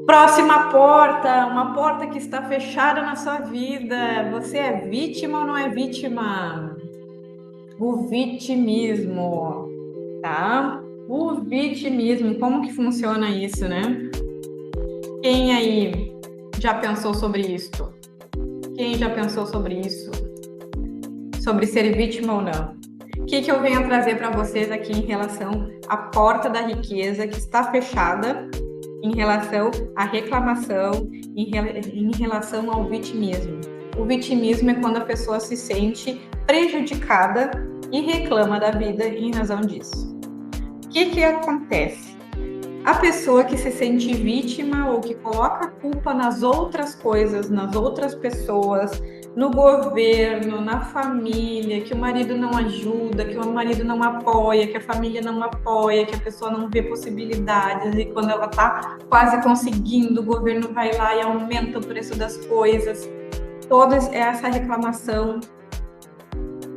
Próxima porta, uma porta que está fechada na sua vida. Você é vítima ou não é vítima? O vitimismo, tá? O vitimismo, como que funciona isso, né? Quem aí já pensou sobre isso? Quem já pensou sobre isso? Sobre ser vítima ou não? O que eu venho trazer para vocês aqui em relação à porta da riqueza que está fechada, em relação à reclamação, em relação ao vitimismo? O vitimismo é quando a pessoa se sente prejudicada e reclama da vida em razão disso. O que acontece? A pessoa que se sente vítima ou que coloca a culpa nas outras coisas, nas outras pessoas, no governo, na família, que o marido não ajuda, que o marido não apoia, que a família não apoia, que a pessoa não vê possibilidades e quando ela está quase conseguindo, o governo vai lá e aumenta o preço das coisas. Toda essa reclamação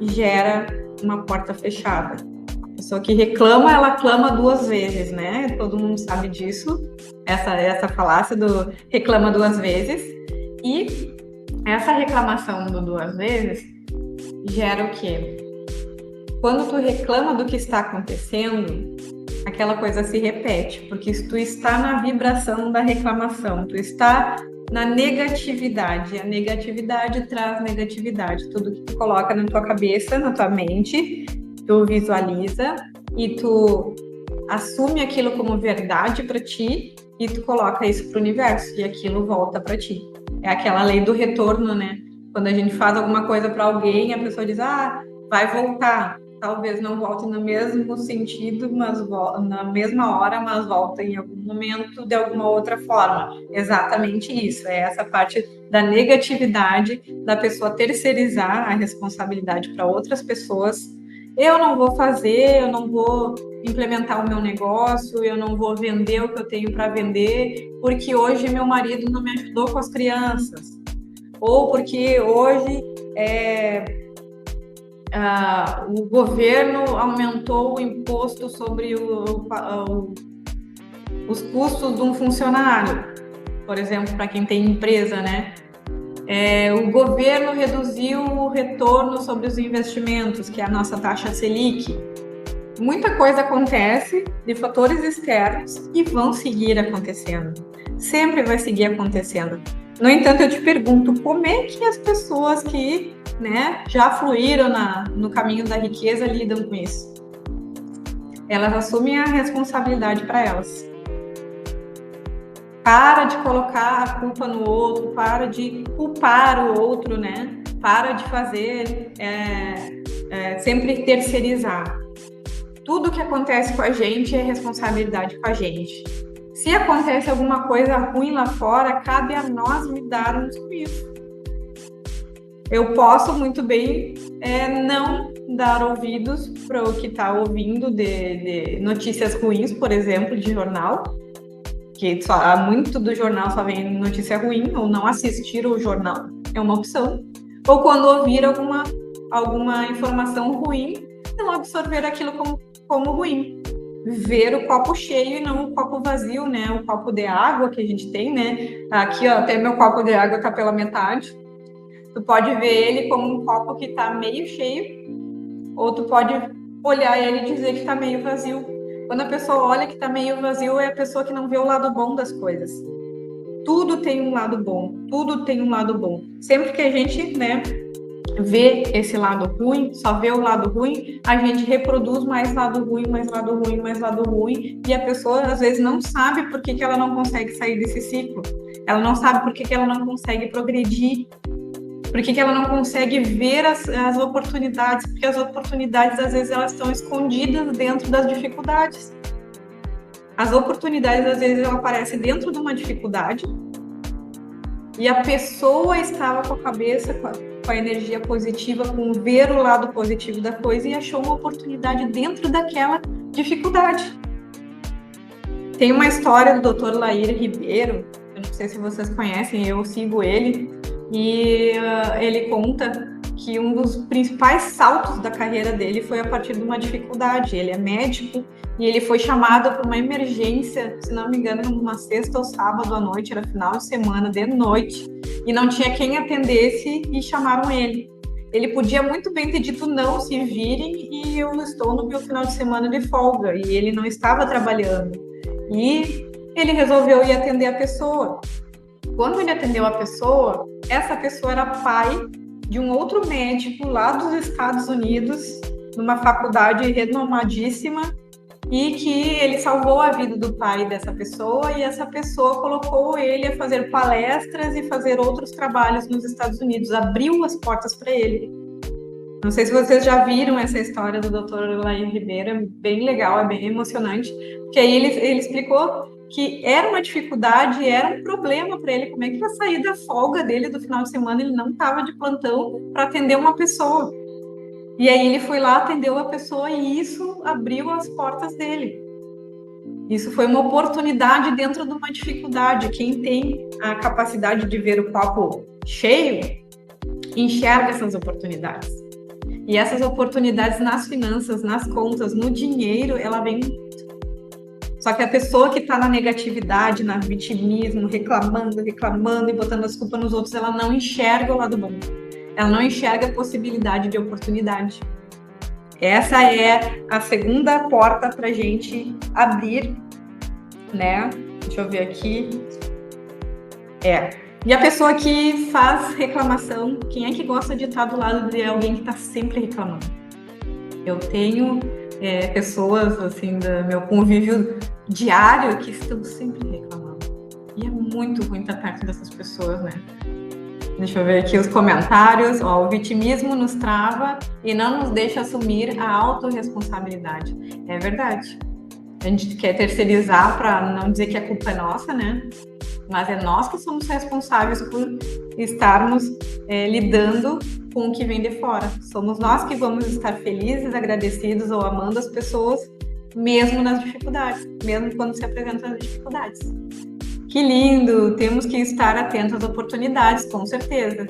gera uma porta fechada. A pessoa que reclama, ela clama duas vezes, né? Todo mundo sabe disso, essa falácia do reclama duas vezes. E essa reclamação do duas vezes gera o quê? Quando tu reclama do que está acontecendo, aquela coisa se repete, porque tu está na vibração da reclamação, tu está na negatividade. A negatividade traz negatividade. Tudo que tu coloca na tua cabeça, na tua mente, tu visualiza e tu assume aquilo como verdade para ti e tu coloca isso para o universo e aquilo volta para ti. É aquela lei do retorno, né? Quando a gente faz alguma coisa para alguém, a pessoa diz, vai voltar. Talvez não volte no mesmo sentido, mas na mesma hora, mas volta em algum momento de alguma outra forma. Exatamente isso. É essa parte da negatividade, da pessoa terceirizar a responsabilidade para outras pessoas. Eu não vou fazer, eu não vou implementar o meu negócio, eu não vou vender o que eu tenho para vender, porque hoje meu marido não me ajudou com as crianças. Ou porque hoje o governo aumentou o imposto sobre os custos de um funcionário, por exemplo, para quem tem empresa, né? O governo reduziu o retorno sobre os investimentos, que é a nossa taxa Selic. Muita coisa acontece de fatores externos e vão seguir acontecendo. Sempre vai seguir acontecendo. No entanto, eu te pergunto, como é que as pessoas que já fluíram no caminho da riqueza lidam com isso? Elas assumem a responsabilidade para elas. Para de colocar a culpa no outro, para de culpar o outro, né? Para de fazer sempre terceirizar. Tudo que acontece com a gente é responsabilidade com a gente. Se acontece alguma coisa ruim lá fora, cabe a nós lidarmos com isso. Eu posso muito bem não dar ouvidos para o que está ouvindo de notícias ruins, por exemplo, de jornal, que muito do jornal só vem notícia ruim, ou não assistir o jornal é uma opção. Ou quando ouvir alguma informação ruim, não absorver aquilo como ruim. Ver o copo cheio e não o copo vazio, né? O copo de água que a gente tem, né? Aqui, ó, até meu copo de água tá pela metade. Tu pode ver ele como um copo que tá meio cheio, ou tu pode olhar ele e dizer que tá meio vazio. Quando a pessoa olha que tá meio vazio, é a pessoa que não vê o lado bom das coisas. Tudo tem um lado bom, tudo tem um lado bom. Sempre que a gente, vê esse lado ruim, só vê o lado ruim, a gente reproduz mais lado ruim, mais lado ruim, mais lado ruim, e a pessoa às vezes não sabe por que ela não consegue sair desse ciclo. Ela não sabe por que ela não consegue progredir, por que ela não consegue ver as oportunidades, porque as oportunidades às vezes elas estão escondidas dentro das dificuldades. As oportunidades às vezes ela aparece dentro de uma dificuldade e a pessoa estava com a cabeça com a energia positiva, com ver o lado positivo da coisa e achou uma oportunidade dentro daquela dificuldade. Tem uma história do Dr. Lair Ribeiro, eu não sei se vocês conhecem, eu sigo ele, e ele conta que um dos principais saltos da carreira dele foi a partir de uma dificuldade. Ele é médico e ele foi chamado para uma emergência, se não me engano, numa sexta ou sábado à noite, era final de semana, de noite, e não tinha quem atendesse e chamaram ele. Ele podia muito bem ter dito não, se virem, e eu estou no meu final de semana de folga, e ele não estava trabalhando. E ele resolveu ir atender a pessoa. Quando ele atendeu a pessoa, essa pessoa era pai de um outro médico lá dos Estados Unidos, numa faculdade renomadíssima, e que ele salvou a vida do pai dessa pessoa, e essa pessoa colocou ele a fazer palestras e fazer outros trabalhos nos Estados Unidos, abriu as portas para ele. Não sei se vocês já viram essa história do Dr. Laí Ribeiro, é bem legal, é bem emocionante, porque aí ele explicou que era uma dificuldade, era um problema para ele, como é que ia sair da folga dele do final de semana, ele não estava de plantão para atender uma pessoa. E aí ele foi lá, atendeu a pessoa e isso abriu as portas dele. Isso foi uma oportunidade dentro de uma dificuldade. Quem tem a capacidade de ver o copo cheio, enxerga essas oportunidades. E essas oportunidades nas finanças, nas contas, no dinheiro, ela vem muito. Só que a pessoa que está na negatividade, no vitimismo, reclamando e botando as culpas nos outros, ela não enxerga o lado bom. Ela não enxerga a possibilidade de oportunidade. Essa é a segunda porta para a gente abrir, né? Deixa eu ver aqui. E a pessoa que faz reclamação, quem é que gosta de estar do lado de alguém que está sempre reclamando? Eu tenho pessoas, assim, do meu convívio diário que estão sempre reclamando. E é muito ruim estar perto dessas pessoas, né? Deixa eu ver aqui os comentários. O vitimismo nos trava e não nos deixa assumir a autorresponsabilidade. É verdade. A gente quer terceirizar para não dizer que a culpa é nossa, né? Mas é nós que somos responsáveis por estarmos lidando com o que vem de fora. Somos nós que vamos estar felizes, agradecidos ou amando as pessoas, mesmo nas dificuldades, mesmo quando se apresentam as dificuldades. Que lindo! Temos que estar atentos às oportunidades, com certeza.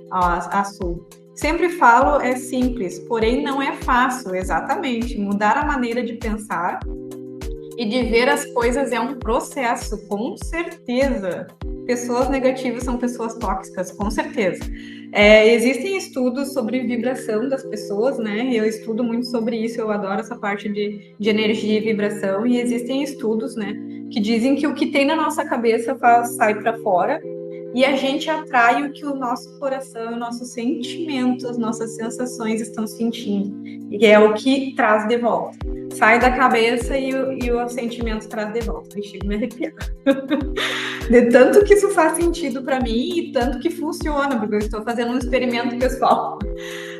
A Sul. Sempre falo, é simples, porém não é fácil, exatamente. Mudar a maneira de pensar e de ver as coisas é um processo, com certeza. Pessoas negativas são pessoas tóxicas, com certeza. Existem estudos sobre vibração das pessoas, né? Eu estudo muito sobre isso, eu adoro essa parte de energia e vibração, e existem estudos, né, que dizem que o que tem na nossa cabeça sai para fora, e a gente atrai o que o nosso coração, o nosso sentimento, as nossas sensações estão sentindo, e é o que traz de volta. Sai da cabeça e o sentimento traz de volta. Chego a me arrepiar. De tanto que isso faz sentido para mim e tanto que funciona, porque eu estou fazendo um experimento pessoal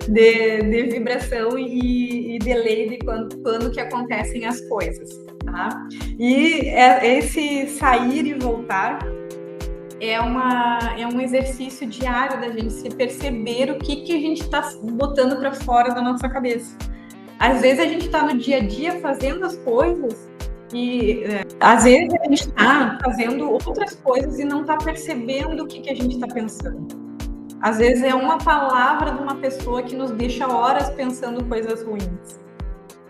de vibração e de lei de quando que acontecem as coisas, tá? E esse sair e voltar é um exercício diário da gente se perceber o que a gente está botando para fora da nossa cabeça. Às vezes a gente está no dia a dia fazendo as coisas e às vezes a gente está fazendo outras coisas e não está percebendo o que a gente está pensando. Às vezes é uma palavra de uma pessoa que nos deixa horas pensando coisas ruins.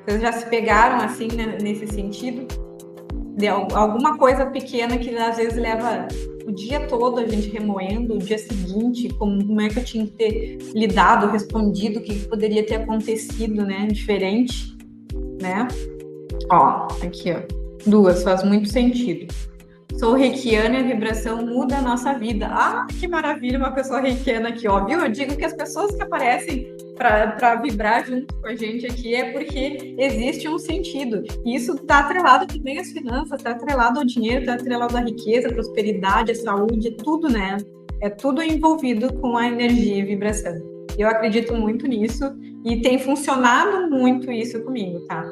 Vocês já se pegaram assim, né, nesse sentido? De alguma coisa pequena que às vezes leva o dia todo a gente remoendo, o dia seguinte, como é que eu tinha que ter lidado, respondido, o que poderia ter acontecido, né, diferente, né? Aqui, duas, faz muito sentido. Sou reikiana e a vibração muda a nossa vida. Que maravilha, uma pessoa reikiana aqui, viu? Eu digo que as pessoas que aparecem para vibrar junto com a gente aqui é porque existe um sentido. E isso está atrelado também às finanças, está atrelado ao dinheiro, está atrelado à riqueza, à prosperidade, à saúde, tudo, né? É tudo envolvido com a energia e vibração. Eu acredito muito nisso e tem funcionado muito isso comigo, tá?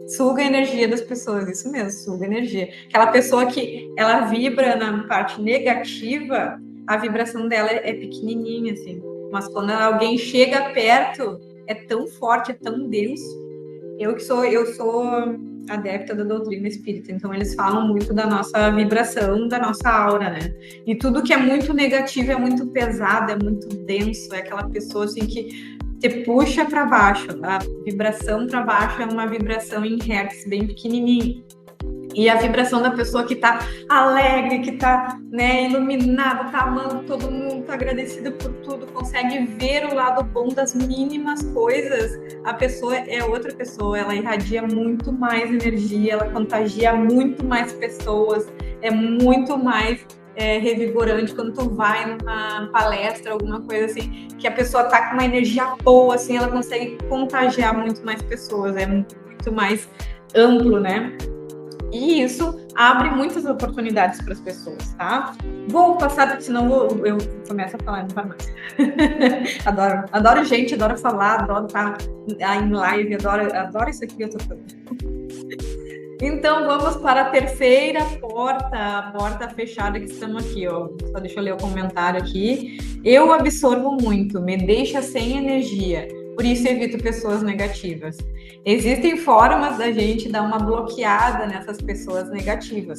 Suga a energia das pessoas, isso mesmo, suga a energia. Aquela pessoa que ela vibra na parte negativa, a vibração dela é pequenininha, assim. Mas quando alguém chega perto, é tão forte, é tão denso. Eu sou adepta da doutrina espírita, então eles falam muito da nossa vibração, da nossa aura, né? E tudo que é muito negativo é muito pesado, é muito denso, é aquela pessoa assim que te puxa para baixo. A vibração para baixo é uma vibração em hertz bem pequenininho. E a vibração da pessoa que tá alegre, que tá, né, iluminada, tá amando todo mundo, tá agradecida por tudo, consegue ver o lado bom das mínimas coisas, a pessoa é outra pessoa, ela irradia muito mais energia, ela contagia muito mais pessoas, é muito mais revigorante quando tu vai numa palestra, alguma coisa assim, que a pessoa tá com uma energia boa, assim, ela consegue contagiar muito mais pessoas, é muito mais amplo, né? E isso abre muitas oportunidades para as pessoas, tá? Vou passar, porque senão eu começo a falar e não para mais. adoro gente, adoro falar, adoro estar em live, adoro isso aqui que eu tô falando. Então, vamos para a terceira porta, a porta fechada que estamos aqui, ó. Só deixa eu ler o comentário aqui. Eu absorvo muito, me deixa sem energia, por isso evito pessoas negativas. Existem formas da gente dar uma bloqueada nessas pessoas negativas,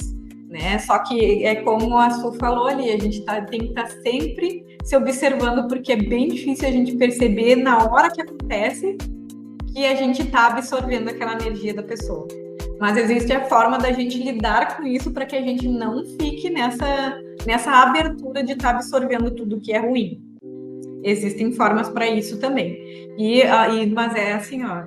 né? Só que é como a Su falou ali, a gente tem que estar sempre se observando, porque é bem difícil a gente perceber na hora que acontece que a gente está absorvendo aquela energia da pessoa. Mas existe a forma da gente lidar com isso para que a gente não fique nessa abertura de estar absorvendo tudo que é ruim. Existem formas para isso também. Mas é assim, ó,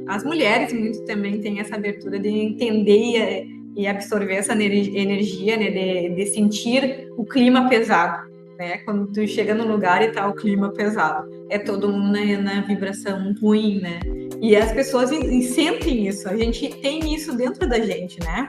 as mulheres muito também têm essa abertura de entender e absorver essa energia, né, de sentir o clima pesado, né? Quando tu chega num lugar e tá o clima pesado, é todo mundo na vibração ruim, né? E as pessoas sentem isso, a gente tem isso dentro da gente, né?